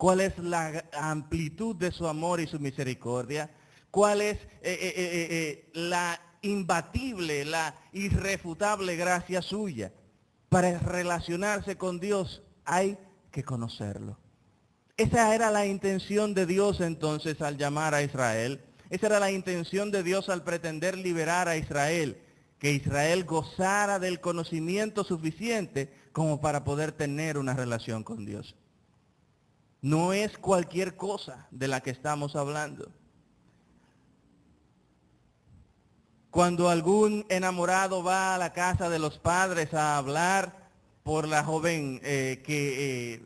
cuál es la amplitud de su amor y su misericordia, cuál es la imbatible, la irrefutable gracia suya. Para relacionarse con Dios hay que conocerlo. Esa era la intención de Dios entonces al llamar a Israel. Esa era la intención de Dios al pretender liberar a Israel. Que Israel gozara del conocimiento suficiente como para poder tener una relación con Dios. No es cualquier cosa de la que estamos hablando. Cuando algún enamorado va a la casa de los padres a hablar por la joven que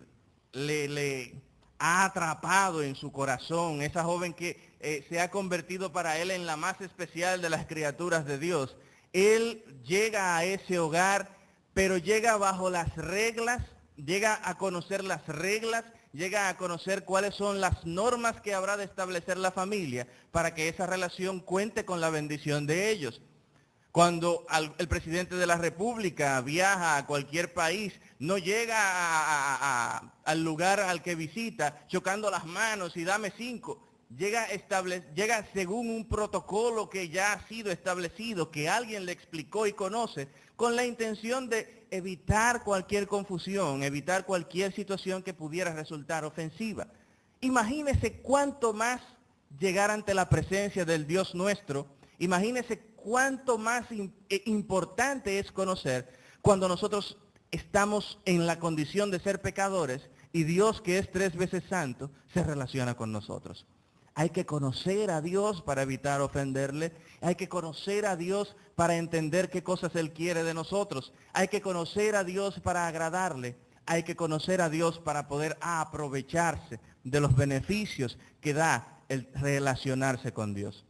le ha atrapado en su corazón, esa joven que se ha convertido para él en la más especial de las criaturas de Dios, él llega a ese hogar, pero llega bajo las reglas, llega a conocer las reglas, llega a conocer cuáles son las normas que habrá de establecer la familia para que esa relación cuente con la bendición de ellos. Cuando el presidente de la República viaja a cualquier país, no llega al lugar al que visita chocando las manos y dame 5. Llega según un protocolo que ya ha sido establecido, que alguien le explicó y conoce, con la intención de evitar cualquier confusión, evitar cualquier situación que pudiera resultar ofensiva. Imagínese cuánto más llegar ante la presencia del Dios nuestro, imagínese cuánto más importante es conocer cuando nosotros estamos en la condición de ser pecadores y Dios, que es 3 veces santo, se relaciona con nosotros. Hay que conocer a Dios para evitar ofenderle. Hay que conocer a Dios para entender qué cosas Él quiere de nosotros. Hay que conocer a Dios para agradarle. Hay que conocer a Dios para poder aprovecharse de los beneficios que da el relacionarse con Dios.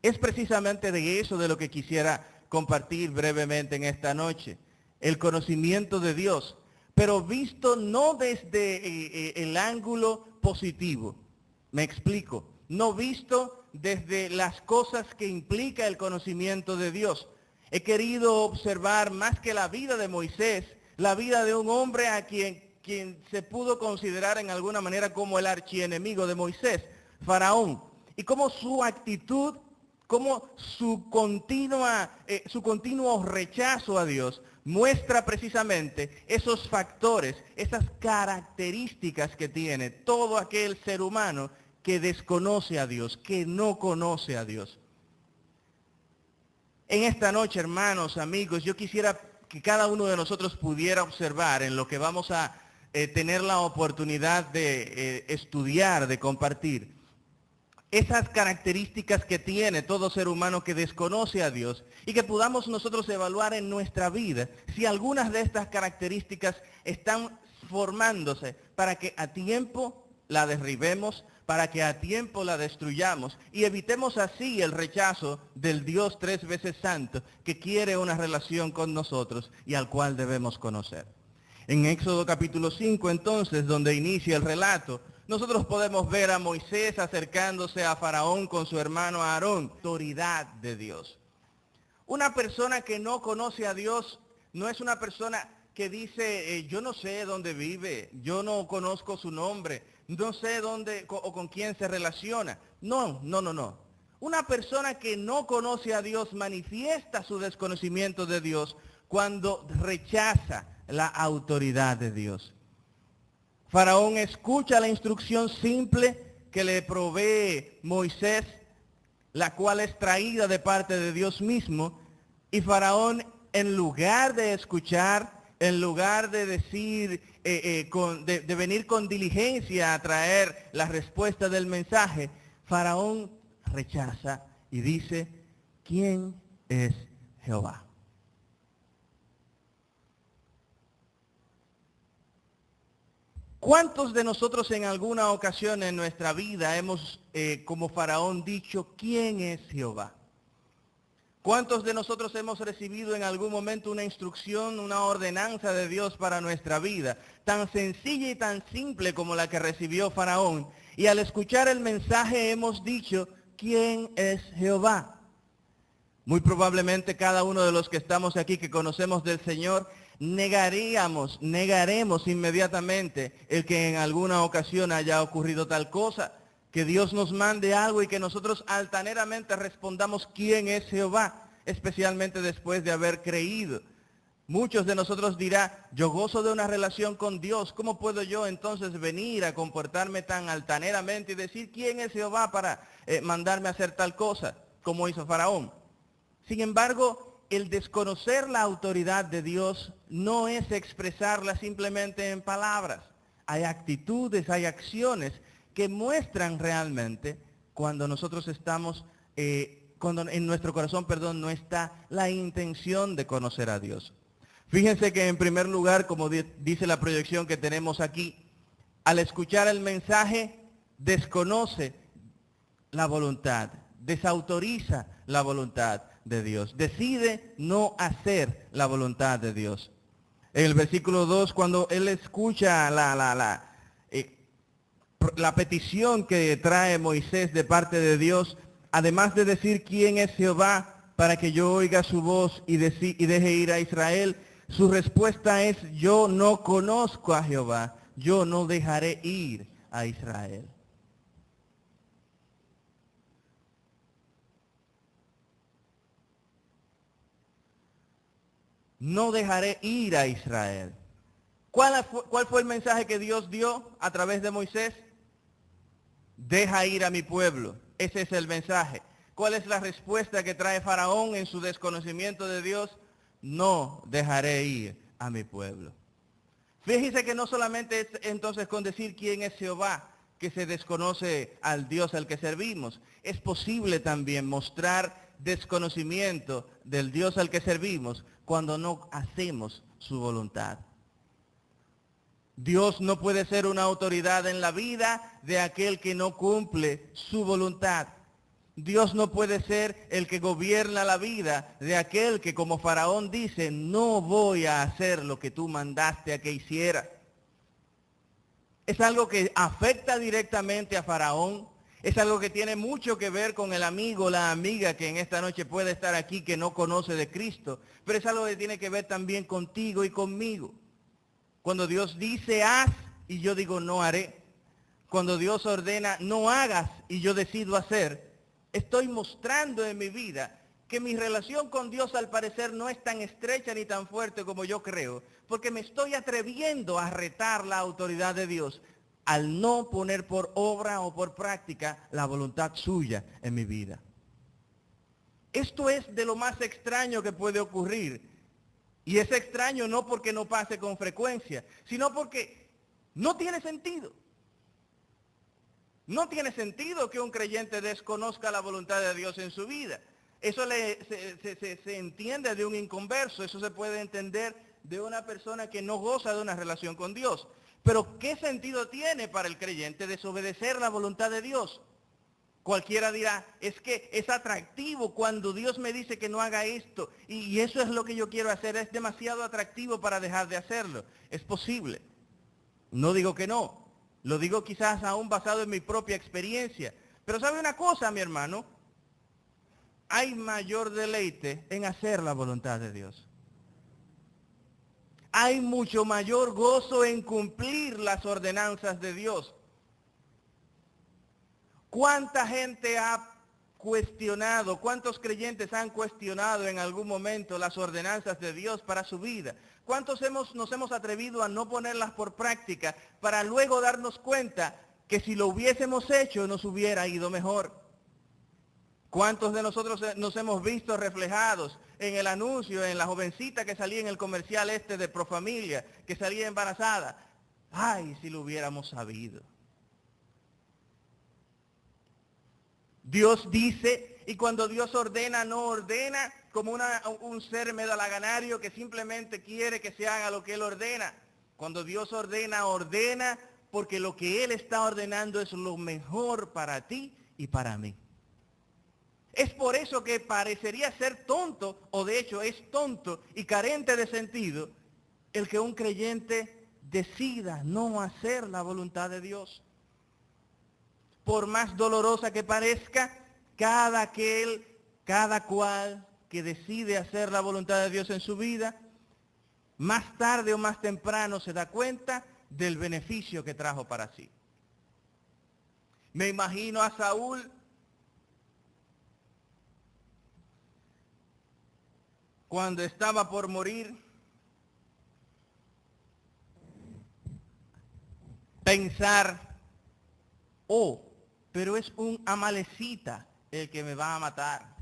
Es precisamente de eso de lo que quisiera compartir brevemente en esta noche. El conocimiento de Dios, pero visto no desde el ángulo positivo. Me explico. No visto desde las cosas que implica el conocimiento de Dios. He querido observar más que la vida de Moisés, la vida de un hombre a quien se pudo considerar en alguna manera como el archienemigo de Moisés, Faraón, y cómo su actitud, cómo su continuo rechazo a Dios muestra precisamente esos factores, esas características que tiene todo aquel ser humano que desconoce a Dios, que no conoce a Dios. En esta noche, hermanos, amigos, yo quisiera que cada uno de nosotros pudiera observar en lo que vamos a tener la oportunidad de estudiar, de compartir, esas características que tiene todo ser humano que desconoce a Dios y que podamos nosotros evaluar en nuestra vida si algunas de estas características están formándose para que a tiempo la derribemos, para que a tiempo la destruyamos y evitemos así el rechazo del Dios 3 veces santo que quiere una relación con nosotros y al cual debemos conocer. En Éxodo capítulo 5 entonces, donde inicia el relato, nosotros podemos ver a Moisés acercándose a Faraón con su hermano Aarón, autoridad de Dios. Una persona que no conoce a Dios no es una persona que dice, yo no sé dónde vive, yo no conozco su nombre, no sé dónde o con quién se relaciona. No. Una persona que no conoce a Dios manifiesta su desconocimiento de Dios cuando rechaza la autoridad de Dios. Faraón escucha la instrucción simple que le provee Moisés, la cual es traída de parte de Dios mismo, y Faraón, en lugar de escuchar, en lugar de decir, de venir con diligencia a traer la respuesta del mensaje, Faraón rechaza y dice, ¿quién es Jehová? ¿Cuántos de nosotros en alguna ocasión en nuestra vida hemos, como Faraón, dicho, ¿quién es Jehová? ¿Cuántos de nosotros hemos recibido en algún momento una instrucción, una ordenanza de Dios para nuestra vida, tan sencilla y tan simple como la que recibió Faraón? Y al escuchar el mensaje hemos dicho, ¿quién es Jehová? Muy probablemente cada uno de los que estamos aquí, que conocemos del Señor, negaremos inmediatamente el que en alguna ocasión haya ocurrido tal cosa, que Dios nos mande algo y que nosotros altaneramente respondamos quién es Jehová, especialmente después de haber creído. Muchos de nosotros dirán, yo gozo de una relación con Dios, ¿cómo puedo yo entonces venir a comportarme tan altaneramente y decir quién es Jehová para mandarme a hacer tal cosa, como hizo Faraón? Sin embargo, el desconocer la autoridad de Dios no es expresarla simplemente en palabras. Hay actitudes, hay acciones que muestran realmente cuando nosotros estamos, cuando en nuestro corazón, no está la intención de conocer a Dios. Fíjense que en primer lugar, como dice la proyección que tenemos aquí, al escuchar el mensaje, desconoce la voluntad, desautoriza la voluntad de Dios, decide no hacer la voluntad de Dios. En el versículo 2, cuando él escucha la petición que trae Moisés de parte de Dios, además de decir quién es Jehová para que yo oiga su voz y deje ir a Israel, su respuesta es, yo no conozco a Jehová, yo no dejaré ir a Israel. No dejaré ir a Israel. ¿Cuál fue el mensaje que Dios dio a través de Moisés? Deja ir a mi pueblo. Ese es el mensaje. ¿Cuál es la respuesta que trae Faraón en su desconocimiento de Dios? No dejaré ir a mi pueblo. Fíjese que no solamente es entonces con decir quién es Jehová que se desconoce al Dios al que servimos. Es posible también mostrar desconocimiento del Dios al que servimos cuando no hacemos su voluntad. Dios no puede ser una autoridad en la vida de aquel que no cumple su voluntad. Dios no puede ser el que gobierna la vida de aquel que, como Faraón dice, no voy a hacer lo que tú mandaste a que hiciera. Es algo que afecta directamente a Faraón. Es algo que tiene mucho que ver con el amigo, la amiga que en esta noche puede estar aquí que no conoce de Cristo. Pero es algo que tiene que ver también contigo y conmigo. Cuando Dios dice haz y yo digo no haré. Cuando Dios ordena no hagas y yo decido hacer. Estoy mostrando en mi vida que mi relación con Dios al parecer no es tan estrecha ni tan fuerte como yo creo, porque me estoy atreviendo a retar la autoridad de Dios al no poner por obra o por práctica la voluntad suya en mi vida. Esto es de lo más extraño que puede ocurrir. Y es extraño no porque no pase con frecuencia, sino porque no tiene sentido. No tiene sentido que un creyente desconozca la voluntad de Dios en su vida. Eso se entiende de un inconverso, eso se puede entender de una persona que no goza de una relación con Dios. Pero ¿qué sentido tiene para el creyente desobedecer la voluntad de Dios? Cualquiera dirá, es que es atractivo cuando Dios me dice que no haga esto y eso es lo que yo quiero hacer, es demasiado atractivo para dejar de hacerlo. Es posible. No digo que no. Lo digo quizás aún basado en mi propia experiencia. Pero ¿sabe una cosa, mi hermano? Hay mayor deleite en hacer la voluntad de Dios. Hay mucho mayor gozo en cumplir las ordenanzas de Dios. ¿Cuánta gente ha cuestionado, cuántos creyentes han cuestionado en algún momento las ordenanzas de Dios para su vida? ¿Cuántos nos hemos atrevido a no ponerlas por práctica para luego darnos cuenta que si lo hubiésemos hecho nos hubiera ido mejor? ¿Cuántos de nosotros nos hemos visto reflejados en el anuncio, en la jovencita que salía en el comercial de Profamilia, que salía embarazada? Ay, si lo hubiéramos sabido. Dios dice, y cuando Dios ordena, no ordena como un ser medalaganario que simplemente quiere que se haga lo que Él ordena. Cuando Dios ordena, ordena porque lo que Él está ordenando es lo mejor para ti y para mí. Es por eso que parecería ser tonto, o de hecho es tonto y carente de sentido, el que un creyente decida no hacer la voluntad de Dios. Por más dolorosa que parezca, cada cual que decide hacer la voluntad de Dios en su vida, más tarde o más temprano se da cuenta del beneficio que trajo para sí. Me imagino a Saúl cuando estaba por morir, pensar, oh, pero es un amalecita el que me va a matar.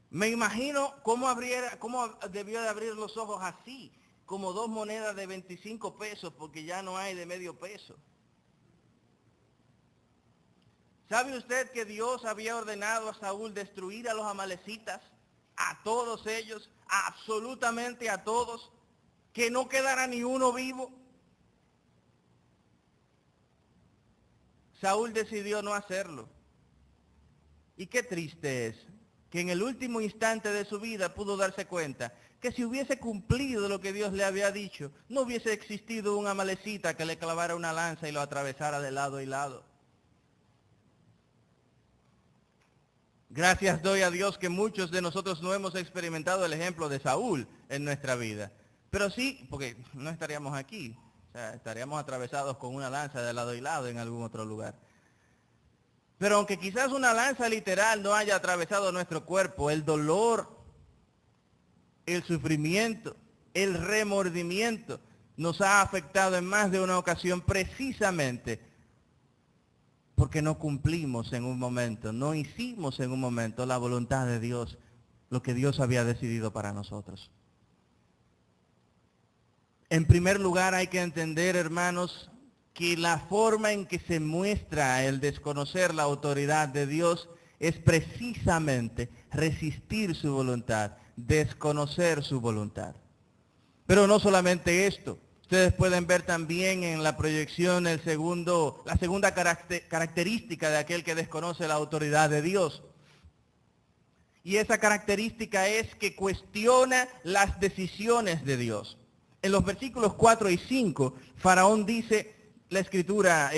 Me imagino cómo debió de abrir los ojos así, como 2 monedas de 25 pesos, porque ya no hay de medio peso. ¿Sabe usted que Dios había ordenado a Saúl destruir a los amalecitas? A todos ellos, absolutamente a todos, que no quedara ni uno vivo. Saúl decidió no hacerlo. Y qué triste es que en el último instante de su vida pudo darse cuenta que si hubiese cumplido lo que Dios le había dicho, no hubiese existido un amalecita que le clavara una lanza y lo atravesara de lado y lado. Gracias doy a Dios que muchos de nosotros no hemos experimentado el ejemplo de Saúl en nuestra vida. Pero sí, porque no estaríamos aquí. O sea, estaríamos atravesados con una lanza de lado y lado en algún otro lugar. Pero aunque quizás una lanza literal no haya atravesado nuestro cuerpo, el dolor, el sufrimiento, el remordimiento nos ha afectado en más de una ocasión precisamente porque no cumplimos en un momento, no hicimos en un momento la voluntad de Dios, lo que Dios había decidido para nosotros. En primer lugar hay que entender, hermanos, que la forma en que se muestra el desconocer la autoridad de Dios es precisamente resistir su voluntad, desconocer su voluntad. Pero no solamente esto. Ustedes pueden ver también en la proyección la segunda característica de aquel que desconoce la autoridad de Dios. Y esa característica es que cuestiona las decisiones de Dios. En los versículos 4 y 5, Faraón dice, la Escritura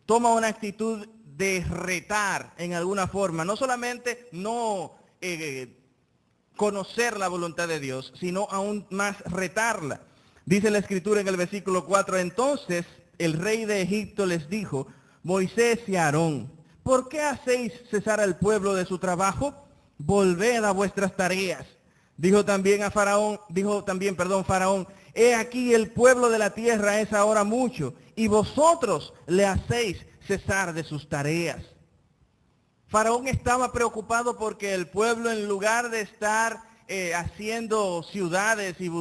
toma una actitud de retar en alguna forma, no solamente no conocer la voluntad de Dios, sino aún más retarla. Dice la Escritura en el versículo 4, entonces el rey de Egipto les dijo, Moisés y Aarón, ¿por qué hacéis cesar al pueblo de su trabajo? Volved a vuestras tareas. Dijo también Faraón, he aquí el pueblo de la tierra es ahora mucho, y vosotros le hacéis cesar de sus tareas. Faraón estaba preocupado porque el pueblo, en lugar de estar haciendo ciudades y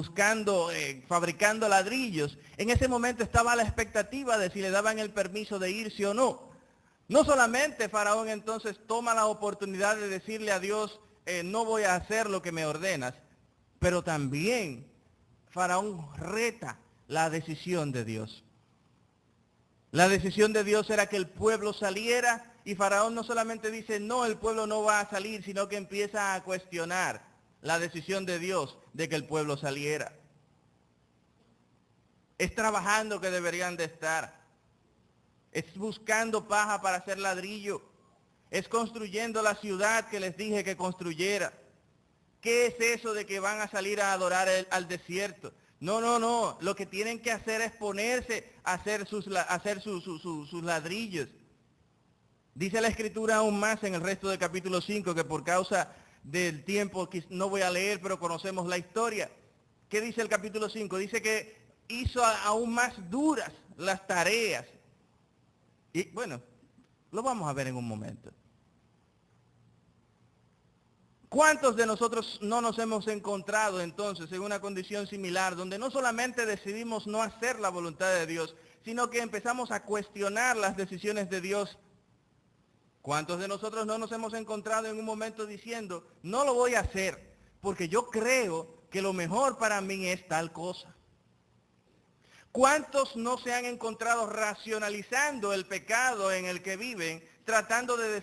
fabricando ladrillos, en ese momento estaba a la expectativa de si le daban el permiso de irse o no. No solamente Faraón entonces toma la oportunidad de decirle a Dios, no voy a hacer lo que me ordenas, pero también Faraón reta la decisión de Dios. La decisión de Dios era que el pueblo saliera, y Faraón no solamente dice, no, el pueblo no va a salir, sino que empieza a cuestionar la decisión de Dios de que el pueblo saliera. Es trabajando que deberían de estar. Es buscando paja para hacer ladrillo. Es construyendo la ciudad que les dije que construyera. ¿Qué es eso de que van a salir a adorar al desierto? No. Lo que tienen que hacer es ponerse a hacer sus ladrillos. Dice la Escritura aún más en el resto del capítulo 5, que por causa del tiempo que no voy a leer, pero conocemos la historia. ¿Qué dice el capítulo 5? Dice que hizo aún más duras las tareas. Y bueno, lo vamos a ver en un momento. ¿Cuántos de nosotros no nos hemos encontrado entonces en una condición similar, donde no solamente decidimos no hacer la voluntad de Dios, sino que empezamos a cuestionar las decisiones de Dios? ¿Cuántos de nosotros no nos hemos encontrado en un momento diciendo, no lo voy a hacer, porque yo creo que lo mejor para mí es tal cosa? ¿Cuántos no se han encontrado racionalizando el pecado en el que viven, tratando de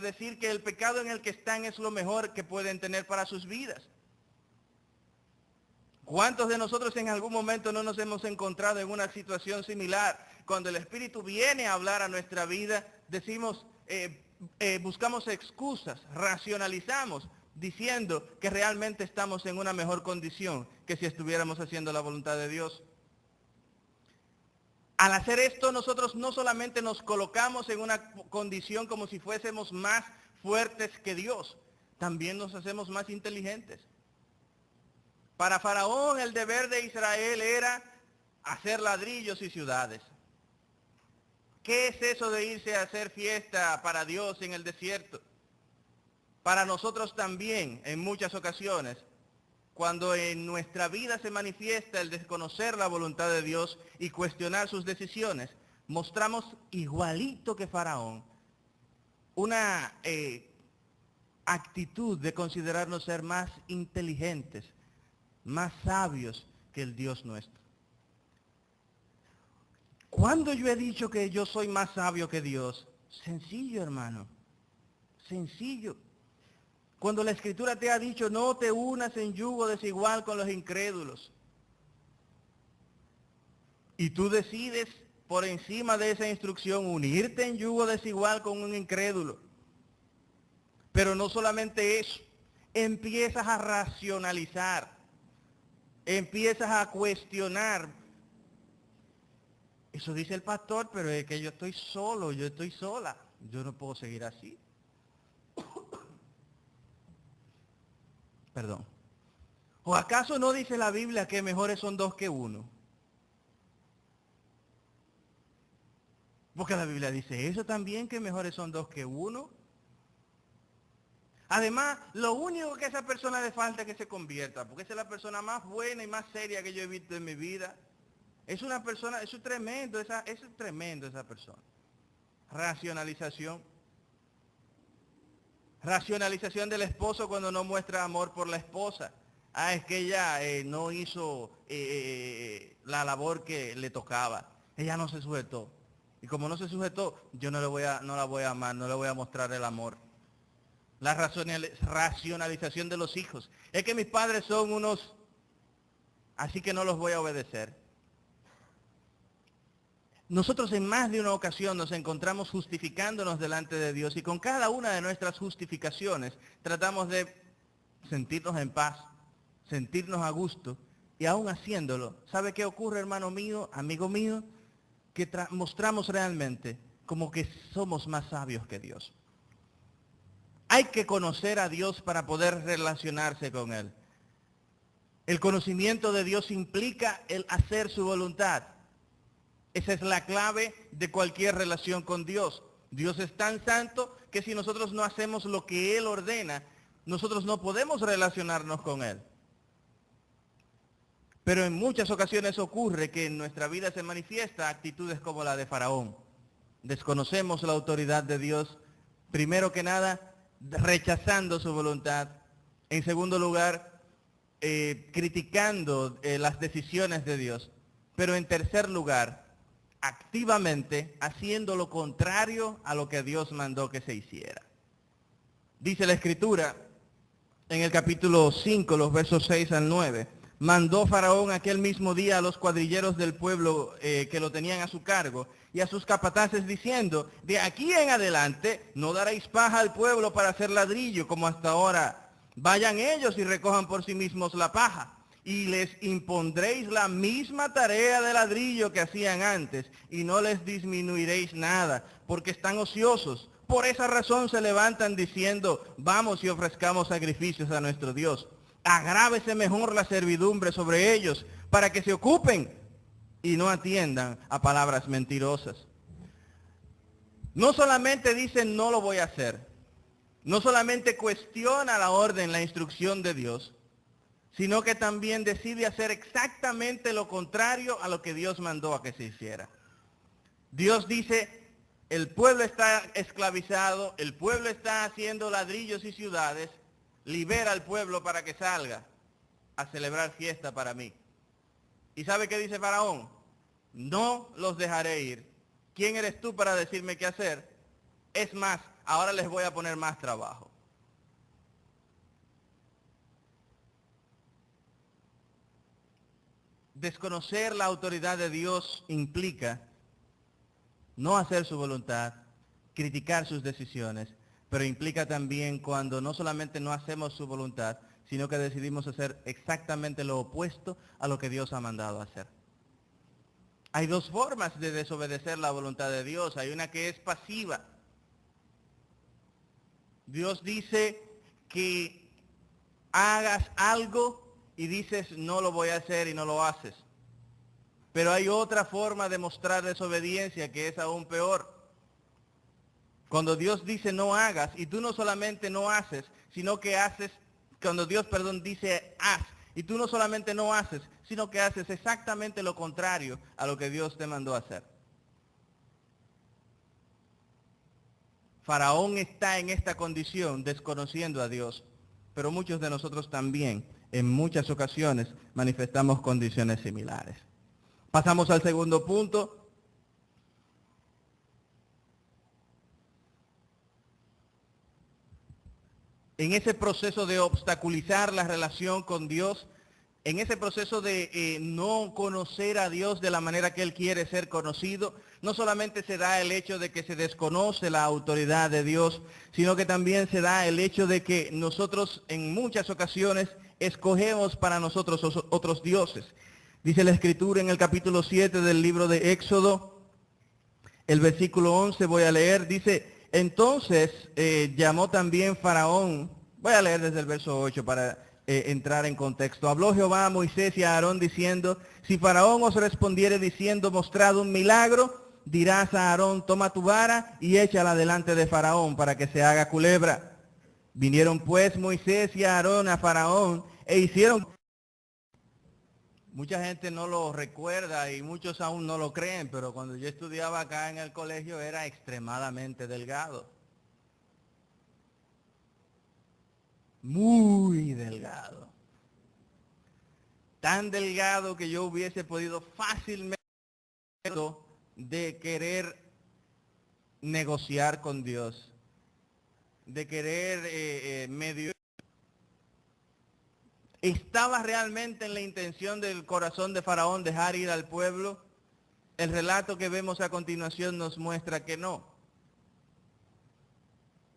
decir que el pecado en el que están es lo mejor que pueden tener para sus vidas? ¿Cuántos de nosotros en algún momento no nos hemos encontrado en una situación similar? Cuando el Espíritu viene a hablar a nuestra vida, decimos, buscamos excusas, racionalizamos. diciendo que realmente estamos en una mejor condición que si estuviéramos haciendo la voluntad de Dios. Al hacer esto, nosotros no solamente nos colocamos en una condición como si fuésemos más fuertes que Dios, también nos hacemos más inteligentes. Para Faraón, el deber de Israel era hacer ladrillos y ciudades. ¿Qué es eso de irse a hacer fiesta para Dios en el desierto? Para nosotros también, en muchas ocasiones, cuando en nuestra vida se manifiesta el desconocer la voluntad de Dios y cuestionar sus decisiones, mostramos igualito que Faraón una actitud de considerarnos ser más inteligentes, más sabios que el Dios nuestro. ¿Cuándo yo he dicho que yo soy más sabio que Dios? Sencillo, hermano. Sencillo. Cuando la Escritura te ha dicho, no te unas en yugo desigual con los incrédulos. Y tú decides, por encima de esa instrucción, unirte en yugo desigual con un incrédulo. Pero no solamente eso, empiezas a racionalizar, empiezas a cuestionar. Eso dice el pastor, pero es que yo estoy solo, yo estoy sola. Yo no puedo seguir así. Perdón. ¿O acaso no dice la Biblia que mejores son dos que uno? Porque la Biblia dice eso también, que mejores son dos que uno. Además, lo único que a esa persona le falta es que se convierta, porque esa es la persona más buena y más seria que yo he visto en mi vida. Es una persona, eso es tremendo esa persona. Racionalización. Racionalización del esposo cuando no muestra amor por la esposa. Ah, es que ella no hizo la labor que le tocaba. Ella no se sujetó. Y como no se sujetó, yo no la voy a amar, no le voy a mostrar el amor. La racionalización de los hijos. Es que mis padres son unos, así que no los voy a obedecer. Nosotros en más de una ocasión nos encontramos justificándonos delante de Dios y con cada una de nuestras justificaciones tratamos de sentirnos en paz, sentirnos a gusto y aún haciéndolo. ¿Sabe qué ocurre, hermano mío, amigo mío? Que mostramos realmente como que somos más sabios que Dios. Hay que conocer a Dios para poder relacionarse con Él. El conocimiento de Dios implica el hacer su voluntad. Esa es la clave de cualquier relación con Dios. Dios es tan santo que si nosotros no hacemos lo que Él ordena, nosotros no podemos relacionarnos con Él. Pero en muchas ocasiones ocurre que en nuestra vida se manifiesta actitudes como la de Faraón. Desconocemos la autoridad de Dios, primero que nada, rechazando su voluntad. En segundo lugar, criticando las decisiones de Dios. Pero en tercer lugar, activamente haciendo lo contrario a lo que Dios mandó que se hiciera. Dice la Escritura en el capítulo 5, los versos 6 al 9. Mandó Faraón aquel mismo día a los cuadrilleros del pueblo que lo tenían a su cargo y a sus capataces diciendo, de aquí en adelante no daréis paja al pueblo para hacer ladrillo como hasta ahora. Vayan ellos y recojan por sí mismos la paja. Y les impondréis la misma tarea de ladrillo que hacían antes, y no les disminuiréis nada, porque están ociosos. Por esa razón se levantan diciendo, vamos y ofrezcamos sacrificios a nuestro Dios. Agrávese mejor la servidumbre sobre ellos, para que se ocupen y no atiendan a palabras mentirosas. No solamente dicen, no lo voy a hacer. No solamente cuestiona la orden, la instrucción de Dios, sino que también decide hacer exactamente lo contrario a lo que Dios mandó a que se hiciera. Dios dice, el pueblo está esclavizado, el pueblo está haciendo ladrillos y ciudades, libera al pueblo para que salga a celebrar fiesta para mí. ¿Y sabe qué dice Faraón? No los dejaré ir. ¿Quién eres tú para decirme qué hacer? Es más, ahora les voy a poner más trabajo. Desconocer la autoridad de Dios implica no hacer su voluntad, criticar sus decisiones, pero implica también cuando no solamente no hacemos su voluntad, sino que decidimos hacer exactamente lo opuesto a lo que Dios ha mandado hacer. Hay dos formas de desobedecer la voluntad de Dios. Hay una que es pasiva. Dios dice que hagas algo y dices no lo voy a hacer y no lo haces. Pero hay otra forma de mostrar desobediencia que es aún peor. Cuando Dios dice no hagas y tú no solamente no haces, sino que haces, cuando Dios, dice haz y tú no solamente no haces, sino que haces exactamente lo contrario a lo que Dios te mandó a hacer. Faraón está en esta condición desconociendo a Dios, pero muchos de nosotros también en muchas ocasiones manifestamos condiciones similares. Pasamos al segundo punto. En ese proceso de obstaculizar la relación con Dios, en ese proceso de no conocer a Dios de la manera que Él quiere ser conocido, no solamente se da el hecho de que se desconoce la autoridad de Dios, sino que también se da el hecho de que nosotros en muchas ocasiones escogemos para nosotros otros dioses. Dice la Escritura en el capítulo 7 del libro de Éxodo, el versículo 11, voy a leer, dice: entonces llamó también Faraón, voy a leer desde el verso 8 para entrar en contexto. Habló Jehová a Moisés y a Aarón diciendo: si Faraón os respondiere diciendo, mostrad un milagro, dirás a Aarón, toma tu vara y échala delante de Faraón para que se haga culebra. Vinieron pues Moisés y Aarón a Faraón e hicieron... Mucha gente no lo recuerda y muchos aún no lo creen, pero cuando yo estudiaba acá en el colegio era extremadamente delgado. Muy delgado. Tan delgado que yo hubiese podido fácilmente de querer negociar con Dios, de querer medio... ¿Estaba realmente en la intención del corazón de Faraón dejar ir al pueblo? El relato que vemos a continuación nos muestra que no.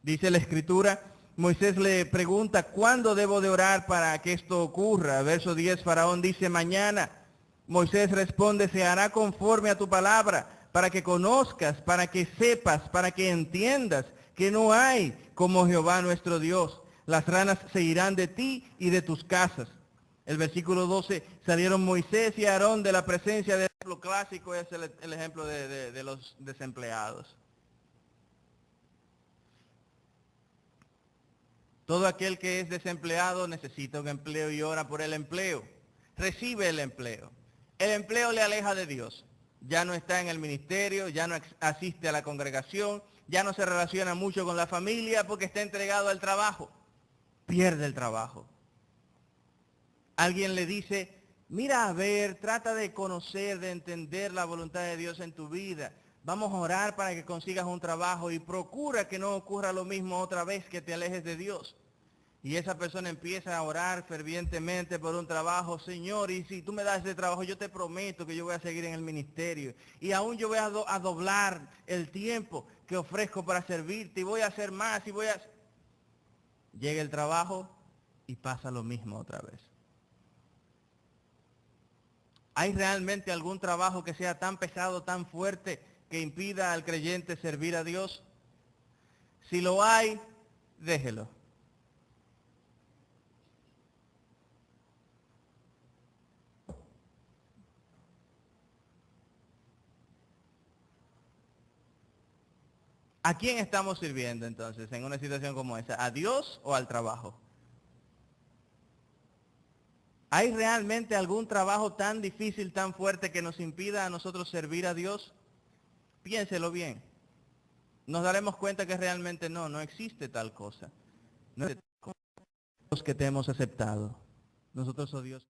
Dice la Escritura, Moisés le pregunta, ¿cuándo debo de orar para que esto ocurra? Verso 10, Faraón dice, mañana. Moisés responde, se hará conforme a tu palabra, para que conozcas, para que sepas, para que entiendas que no hay como Jehová nuestro Dios. Las ranas se irán de ti y de tus casas. El versículo 12, salieron Moisés y Aarón de la presencia del ejemplo clásico, es el ejemplo de los desempleados. Todo aquel que es desempleado necesita un empleo y ora por el empleo. Recibe el empleo. El empleo le aleja de Dios. Ya no está en el ministerio, ya no asiste a la congregación, ya no se relaciona mucho con la familia porque está entregado al trabajo. Pierde el trabajo. Alguien le dice, mira a ver, trata de conocer, de entender la voluntad de Dios en tu vida. Vamos a orar para que consigas un trabajo y procura que no ocurra lo mismo otra vez, que te alejes de Dios. Y esa persona empieza a orar fervientemente por un trabajo. Señor, y si tú me das ese trabajo, yo te prometo que yo voy a seguir en el ministerio. Y aún yo voy a doblar el tiempo que ofrezco para servirte y voy a hacer más y voy a... Llega el trabajo y pasa lo mismo otra vez. ¿Hay realmente algún trabajo que sea tan pesado, tan fuerte, que impida al creyente servir a Dios? Si lo hay, déjelo. ¿A quién estamos sirviendo entonces en una situación como esa? ¿A Dios o al trabajo? ¿Hay realmente algún trabajo tan difícil, tan fuerte que nos impida a nosotros servir a Dios? Piénselo bien. Nos daremos cuenta que realmente no existe tal cosa. No existe tal cosa que te hemos aceptado. Nosotros, oh Dios.